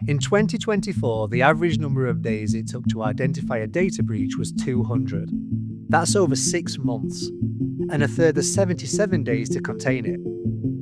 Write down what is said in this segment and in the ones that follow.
In 2024, the average number of days it took to identify a data breach was 200. That's over 6 months, and a further 77 days to contain it.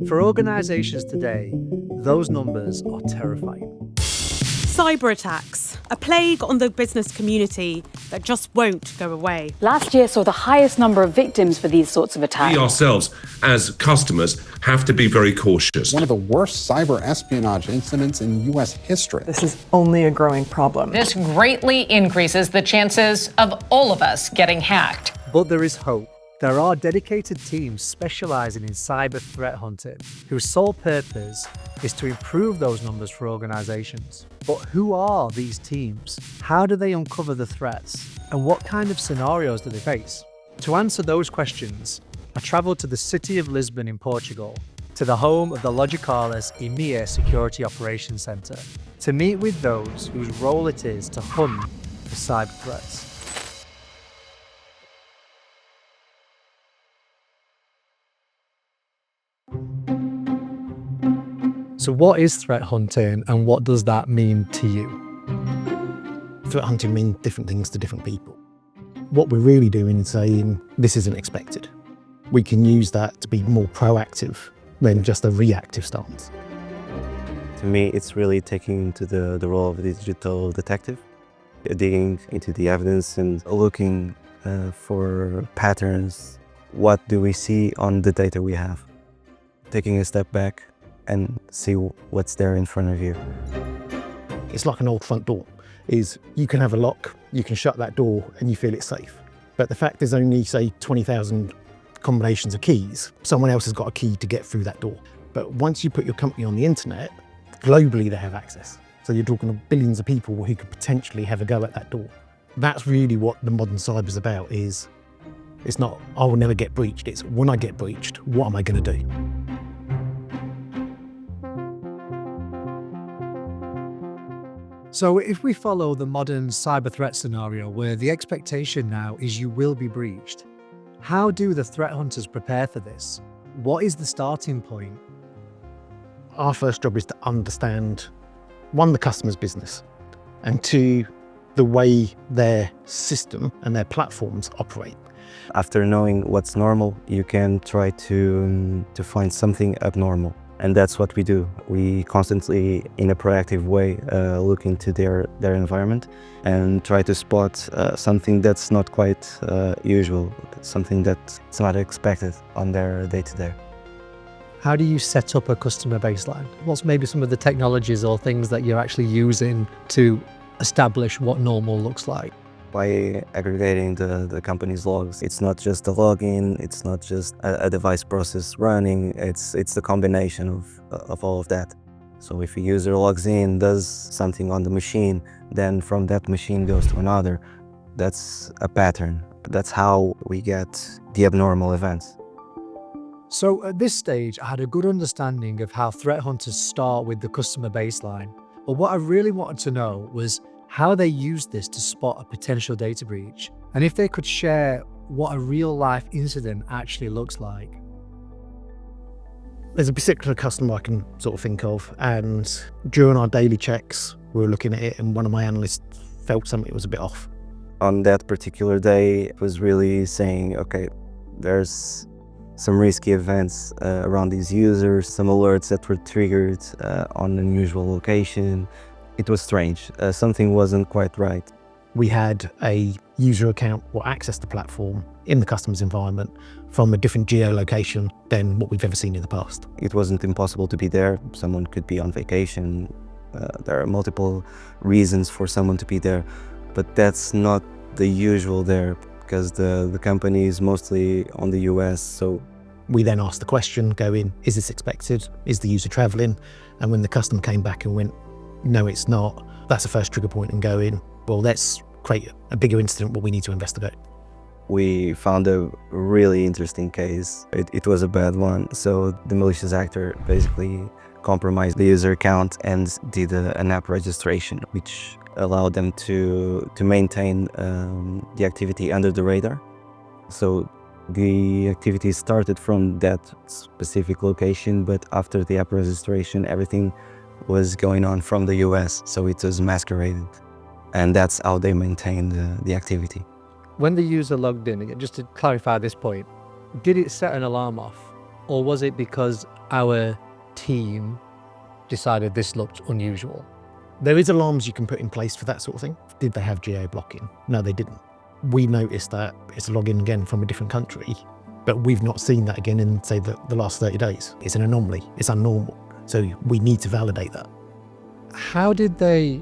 For organisations today, those numbers are terrifying. Cyber attacks, a plague on the business community that just won't go away. Last year saw the highest number of victims for these sorts of attacks. We ourselves, as customers, have to be very cautious. One of the worst cyber espionage incidents in U.S. history. This is only a growing problem. This greatly increases the chances of all of us getting hacked. But there is hope. There are dedicated teams specialising in cyber threat hunting, whose sole purpose is to improve those numbers for organisations. But who are these teams? How do they uncover the threats? And what kind of scenarios do they face? To answer those questions, I travelled to the city of Lisbon in Portugal, to the home of the Logicalis EMEA Security Operations Centre, to meet with those whose role it is to hunt for cyber threats. So what is threat hunting and what does that mean to you? Threat hunting means different things to different people. What we're really doing is saying, this isn't expected. We can use that to be more proactive than just a reactive stance. To me, it's really taking to the role of a digital detective, digging into the evidence and looking for patterns. What do we see on the data we have? Taking a step back and see what's there in front of you. It's like an old front door. Is you can have a lock, you can shut that door and you feel it's safe. But the fact there's only, say, 20,000 combinations of keys, someone else has got a key to get through that door. But once you put your company on the internet, globally they have access. So you're talking of billions of people who could potentially have a go at that door. That's really what the modern cyber is about. It's not, I will never get breached. It's when I get breached, what am I going to do? So if we follow the modern cyber threat scenario where the expectation now is you will be breached, how do the threat hunters prepare for this? What is the starting point? Our first job is to understand, one, the customer's business, and two, the way their system and their platforms operate. After knowing what's normal, you can try to find something abnormal. And that's what we do. We constantly, in a proactive way, look into their environment and try to spot something that's not quite usual, something that's not expected on their day-to-day. How do you set up a customer baseline? What's maybe some of the technologies or things that you're actually using to establish what normal looks like? By aggregating the company's logs. It's not just the login, it's not just a device process running, it's the combination of all of that. So if a user logs in, does something on the machine, then from that machine goes to another. That's a pattern. That's how we get the abnormal events. So at this stage, I had a good understanding of how threat hunters start with the customer baseline. But what I really wanted to know was how they use this to spot a potential data breach, and if they could share what a real-life incident actually looks like. There's a particular customer I can sort of think of, and during our daily checks, we were looking at it and one of my analysts felt something was a bit off. On that particular day, it was really saying, okay, there's some risky events around these users, some alerts that were triggered on an unusual location. It was strange. Something wasn't quite right. We had a user account or access to platform in the customer's environment from a different geolocation than what we've ever seen in the past. It wasn't impossible to be there. Someone could be on vacation. There are multiple reasons for someone to be there, but that's not the usual there because the company is mostly on the US. So we then asked the question, going, is this expected? Is the user traveling? And when the customer came back and went, no, it's not, that's the first trigger point and going, well, let's create a bigger incident what we need to investigate. We found a really interesting case. It was a bad one. So the malicious actor basically compromised the user account and did an app registration, which allowed them to maintain the activity under the radar. So the activity started from that specific location, but after the app registration, everything was going on from the US, so it was masqueraded. And that's how they maintained the activity. When the user logged in, again, just to clarify this point, did it set an alarm off? Or was it because our team decided this looked unusual? There is alarms you can put in place for that sort of thing. Did they have geo-blocking? No, they didn't. We noticed that it's a login again from a different country, but we've not seen that again in, say, the last 30 days. It's an anomaly. It's unnormal. So we need to validate that. How did they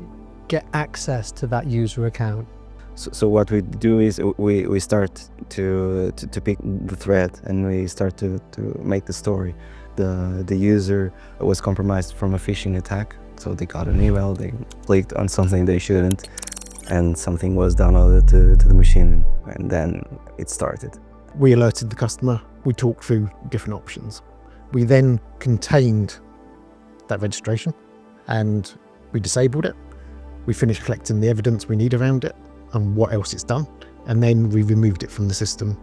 get access to that user account? So what we do is we start to pick the thread, and we start to make the story. The user was compromised from a phishing attack, so they got an email, they clicked on something they shouldn't, and something was downloaded to the machine, and then it started. We alerted the customer, we talked through different options. We then contained that registration and we disabled it. We finished collecting the evidence we need around it and what else it's done, and then we removed it from the system.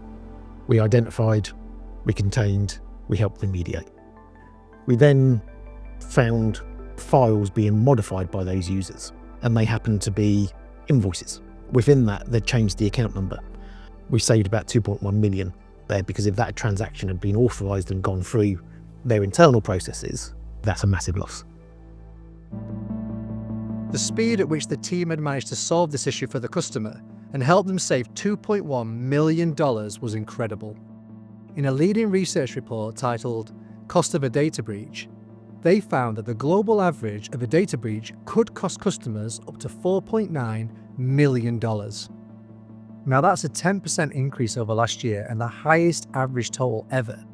We identified, we contained, we helped remediate. We then found files being modified by those users, and they happened to be invoices. Within that, they'd changed the account number. We saved about 2.1 million there, because if that transaction had been authorised and gone through their internal processes, that's a massive loss. The speed at which the team had managed to solve this issue for the customer and help them save $2.1 million was incredible. In a leading research report titled Cost of a Data Breach, they found that the global average of a data breach could cost customers up to $4.9 million. Now that's a 10% increase over last year and the highest average total ever.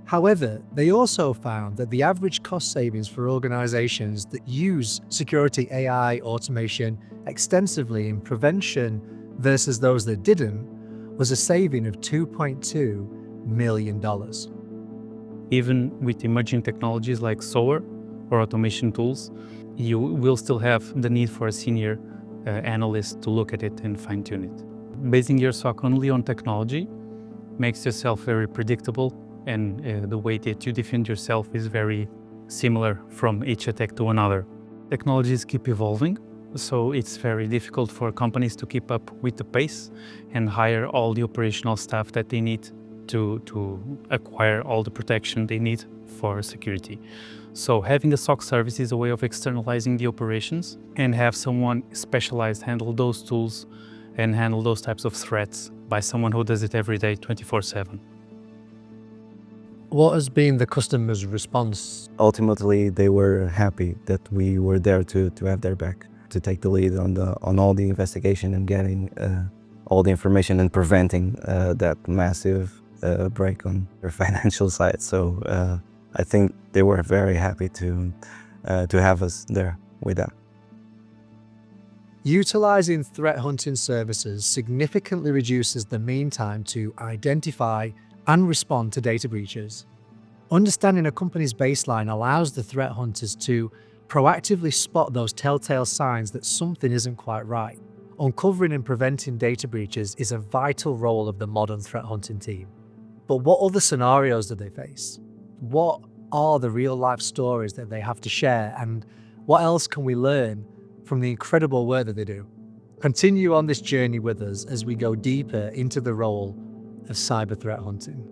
However, they also found that the average cost savings for organizations that use security AI automation extensively in prevention versus those that didn't was a saving of $2.2 million. Even with emerging technologies like SOAR or automation tools, you will still have the need for a senior analyst to look at it and fine-tune it. Basing your SOC only on technology makes yourself very predictable, and the way that you defend yourself is very similar from each attack to another. Technologies keep evolving, so it's very difficult for companies to keep up with the pace and hire all the operational staff that they need to acquire all the protection they need for security. So having a SOC service is a way of externalizing the operations and have someone specialized handle those tools and handle those types of threats by someone who does it every day, 24/7. What has been the customer's response? Ultimately, they were happy that we were there to have their back, to take the lead on all the investigation and getting all the information and preventing that massive break on their financial side. So I think they were very happy to have us there with them. Utilizing threat hunting services significantly reduces the mean time to identify and respond to data breaches. Understanding a company's baseline allows the threat hunters to proactively spot those telltale signs that something isn't quite right. Uncovering and preventing data breaches is a vital role of the modern threat hunting team. But what other scenarios do they face? What are the real-life stories that they have to share, and what else can we learn from the incredible work that they do? Continue on this journey with us as we go deeper into the role of cyber threat hunting.